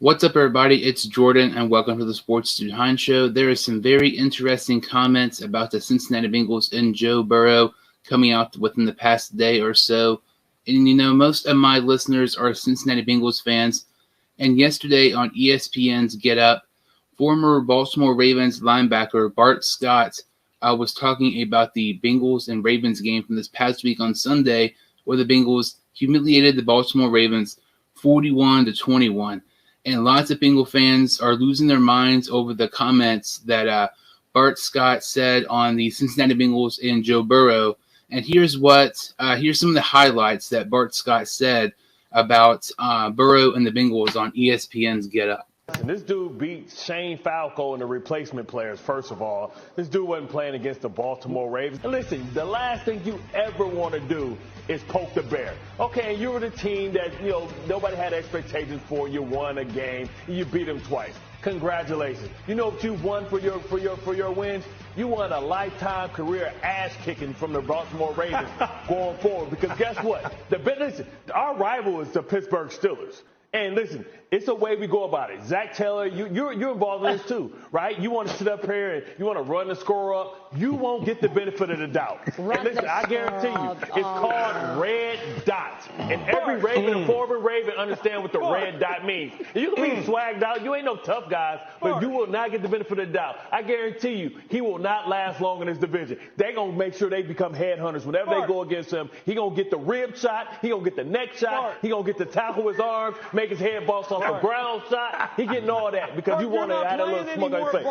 What's up, everybody? It's Jordan, and welcome to the Sports Behind Show. There is some very interesting comments about the Cincinnati Bengals and Joe Burrow coming out within the past day or so. And, most of my listeners are Cincinnati Bengals fans. And yesterday on ESPN's Get Up, former Baltimore Ravens linebacker Bart Scott was talking about the Bengals and Ravens game from this past week on Sunday, where the Bengals humiliated the Baltimore Ravens 41-21. And lots of Bengal fans are losing their minds over the comments that Bart Scott said on the Cincinnati Bengals and Joe Burrow. And here's some of the highlights that Bart Scott said about Burrow and the Bengals on ESPN's Get Up. This dude beat Shane Falco and the replacement players, first of all. This dude wasn't playing against the Baltimore Ravens. And listen, the last thing you ever want to do is poke the bear. Okay, and you were the team that, nobody had expectations for. You won a game, and you beat them twice. Congratulations. You know what you've won for your wins? You won a lifetime career ass kicking from the Baltimore Ravens going forward. Because guess what? Listen, our rival is the Pittsburgh Steelers. And listen, it's the way we go about it. Zach Taylor, you're involved in this too, right? You want to sit up here and you want to run the score up. You won't get the benefit of the doubt. And listen, I guarantee you, it's called red dot. And every Raven and forward Raven understand what the red dot means. And you can be swagged out. You ain't no tough guys, but you will not get the benefit of the doubt. I guarantee you, he will not last long in this division. They're going to make sure they become headhunters. Whenever they go against him, he going to get the rib shot. He going to get the neck shot. He going to get the tackle with his arms, make his head bounce off the ground shot. He getting all that because you want to add a little smoke on your face.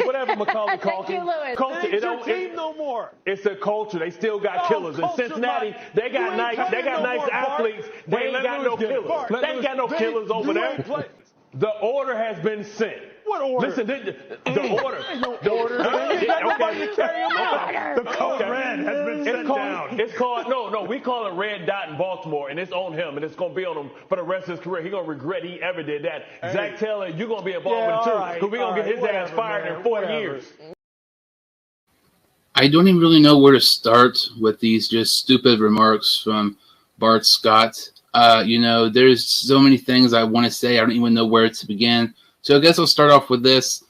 Whatever Macaulay culture. It ain't your team no more. It's a culture. They still got killers. In Cincinnati, they got nice athletes. They ain't got no killers. They ain't got no killers over there. The order has been sent. What order? Listen, the order. No order. Nobody to carry him out. The code red has been sent down. It's called, we call it red dot in Baltimore, and it's on him, and it's going to be on him for the rest of his career. He's going to regret he ever did that. Hey. Zach Taylor, you're going to be involved with it too, because we're going to get his ass fired in 4 years. I don't even really know where to start with these just stupid remarks from Bart Scott. There's so many things I want to say. I don't even know where to begin. So I guess I'll start off with this.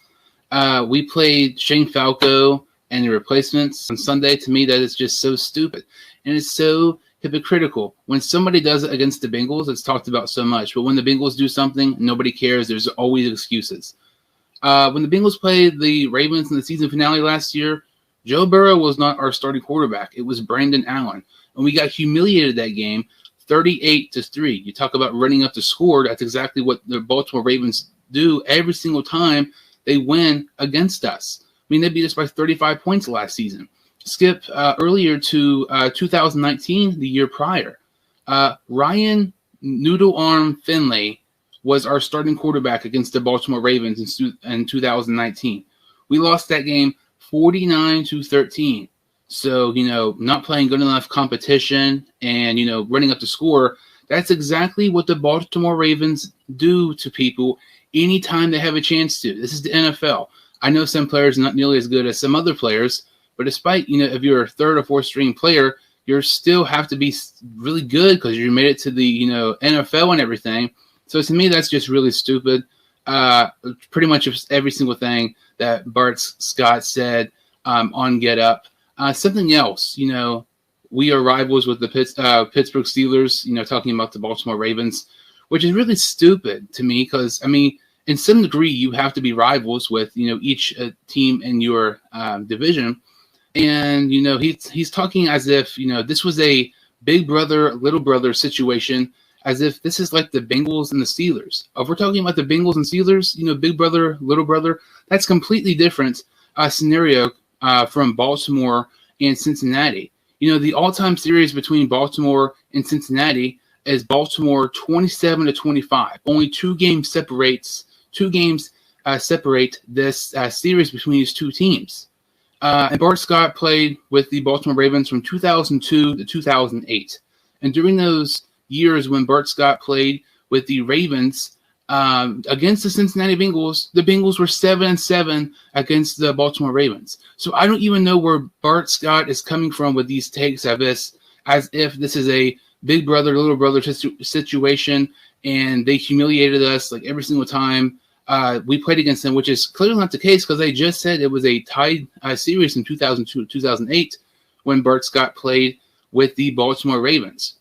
We played Shane Falco and the replacements on Sunday. To me, that is just so stupid. And it's so hypocritical. When somebody does it against the Bengals, it's talked about so much. But when the Bengals do something, nobody cares. There's always excuses. When the Bengals played the Ravens in the season finale last year, Joe Burrow was not our starting quarterback. It was Brandon Allen. And we got humiliated that game 38-3. You talk about running up the score. That's exactly what the Baltimore Ravens do every single time they win against us. I mean, they beat us by 35 points last season. Skip earlier to 2019, the year prior. Ryan Noodle Arm Finley was our starting quarterback against the Baltimore Ravens in 2019. We lost that game 49-13. So, not playing good enough competition and, running up the score, that's exactly what the Baltimore Ravens do to people anytime they have a chance to. This is the NFL. I know some players are not nearly as good as some other players, but despite, if you're a third or fourth string player, you still have to be really good because you made it to the, NFL and everything. So to me, that's just really stupid. Pretty much every single thing that Bart Scott said on Get Up. Something else, we are rivals with the Pittsburgh Steelers, talking about the Baltimore Ravens, which is really stupid to me because, in some degree, you have to be rivals with, each team in your division. And, he's talking as if, this was a big brother, little brother situation, as if this is like the Bengals and the Steelers. If we're talking about the Bengals and Steelers, big brother, little brother, that's completely different scenario from Baltimore and Cincinnati. The all-time series between Baltimore and Cincinnati is Baltimore 27-25. Only 2 games separate this series between these two teams. And Bart Scott played with the Baltimore Ravens from 2002 to 2008. And during those years when Bart Scott played with the Ravens against the Cincinnati Bengals, the Bengals were 7-7 against the Baltimore Ravens. So I don't even know where Bart Scott is coming from with these takes of this, as if this is a big brother, little brother situation, and they humiliated us like every single time we played against them, which is clearly not the case because they just said it was a tied series in 2002 2008 when Bart Scott played with the Baltimore Ravens.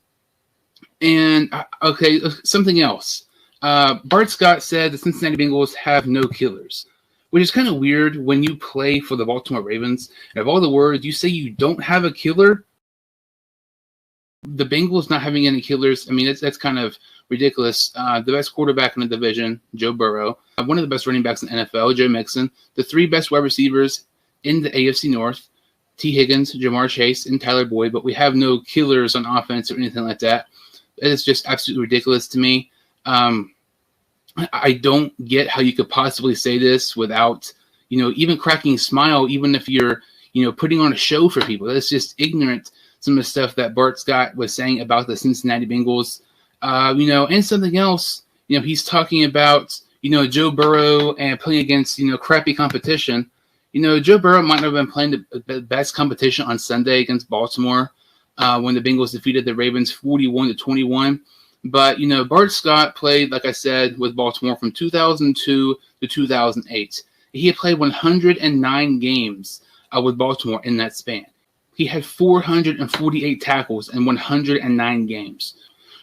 And, okay, something else. Bart Scott said the Cincinnati Bengals have no killers, which is kind of weird when you play for the Baltimore Ravens. And of all the words, you say you don't have a killer. The Bengals not having any killers, I mean, that's kind of ridiculous. The best quarterback in the division, Joe Burrow. One of the best running backs in the NFL, Joe Mixon. The three best wide receivers in the AFC North, T. Higgins, Jamar Chase, and Tyler Boyd. But we have no killers on offense or anything like that. It is just absolutely ridiculous to me. I don't get how you could possibly say this without, even cracking a smile, even if you're, putting on a show for people. That's just ignorant, some of the stuff that Bart Scott was saying about the Cincinnati Bengals. And something else, he's talking about, Joe Burrow and playing against, crappy competition. Joe Burrow might not have been playing the best competition on Sunday against Baltimore when the Bengals defeated the Ravens 41-21. But, Bart Scott played, like I said, with Baltimore from 2002 to 2008. He had played 109 games with Baltimore in that span. He had 448 tackles in 109 games.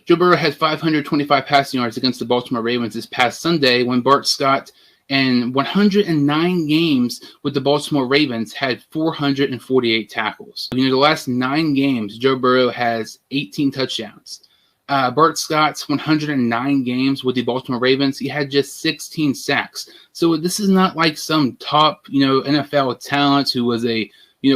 Joe Burrow had 525 passing yards against the Baltimore Ravens this past Sunday when Bart Scott in 109 games with the Baltimore Ravens had 448 tackles. The last 9 games, Joe Burrow has 18 touchdowns. Bart Scott's 109 games with the Baltimore Ravens, he had just 16 sacks. So this is not like some top, NFL talent who was a,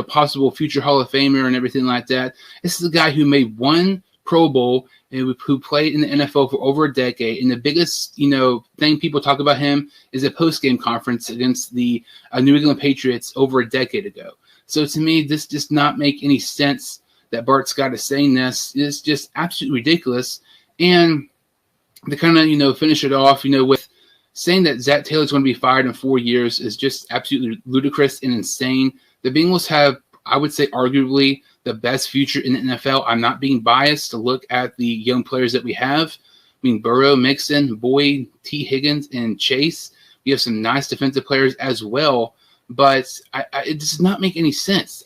possible future Hall of Famer and everything like that. This is a guy who made one Pro Bowl and who played in the NFL for over a decade. And the biggest, thing people talk about him is a post-game conference against the New England Patriots over a decade ago. So to me, this does not make any sense that Bart Scott is saying this. It's just absolutely ridiculous. And to kind of, finish it off, with saying that Zach Taylor's going to be fired in 4 years is just absolutely ludicrous and insane. The Bengals have, I would say, arguably the best future in the NFL. I'm not being biased to look at the young players that we have. Burrow, Mixon, Boyd, T. Higgins, and Chase. We have some nice defensive players as well, but it does not make any sense.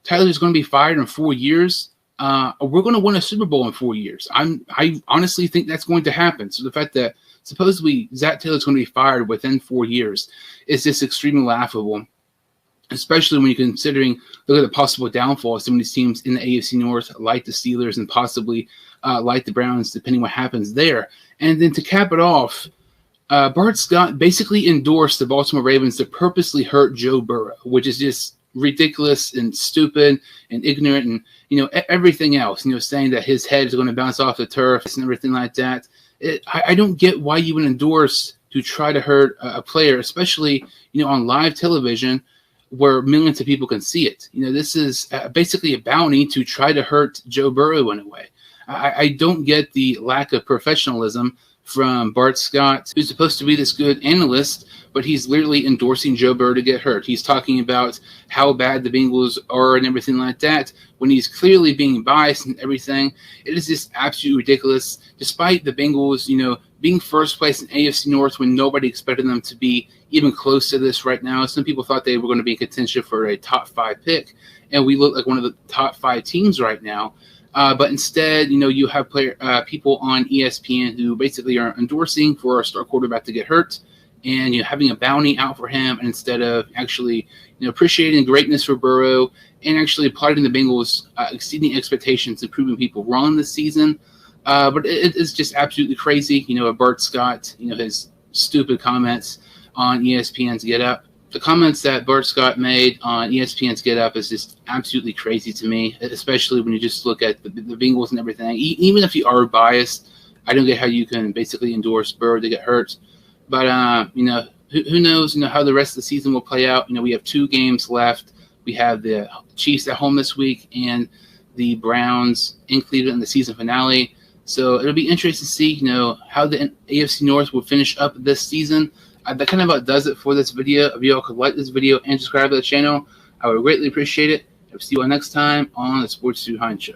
Tyler's going to be fired in 4 years. We're going to win a Super Bowl in 4 years. I honestly think that's going to happen. So the fact that supposedly Zach Taylor's going to be fired within 4 years is just extremely laughable, especially when you're considering, look at the possible downfall of some of these teams in the AFC North, like the Steelers and possibly like the Browns, depending what happens there. And then to cap it off, Bart Scott basically endorsed the Baltimore Ravens to purposely hurt Joe Burrow, which is just ridiculous and stupid and ignorant and, everything else, saying that his head is going to bounce off the turf and everything like that. I don't get why you would endorse to try to hurt a player, especially, on live television where millions of people can see it. This is basically a bounty to try to hurt Joe Burrow in a way. I don't get the lack of professionalism from Bart Scott, who's supposed to be this good analyst, but he's literally endorsing Joe Burrow to get hurt. He's talking about how bad the Bengals are and everything like that, when he's clearly being biased and everything. It is just absolutely ridiculous, despite the Bengals, being first place in AFC North when nobody expected them to be even close to this right now. Some people thought they were going to be in contention for a top 5 pick, and we look like one of the top 5 teams right now. But instead, you have people on ESPN who basically are endorsing for our star quarterback to get hurt, and having a bounty out for him, and instead of actually appreciating the greatness for Burrow and actually applauding the Bengals exceeding expectations and proving people wrong this season. But it's just absolutely crazy. Bart Scott, his stupid comments on ESPN's Get Up. The comments that Bart Scott made on ESPN's Get Up is just absolutely crazy to me, especially when you just look at the Bengals and everything. Even if you are biased, I don't get how you can basically endorse Burrow to get hurt. But, who knows, how the rest of the season will play out. We have 2 games left. We have the Chiefs at home this week and the Browns in Cleveland in the season finale. So it'll be interesting to see, how the AFC North will finish up this season. That kind of about does it for this video. If you all could like this video and subscribe to the channel, I would greatly appreciate it. I'll see you all next time on the Sports 2 Hines Show.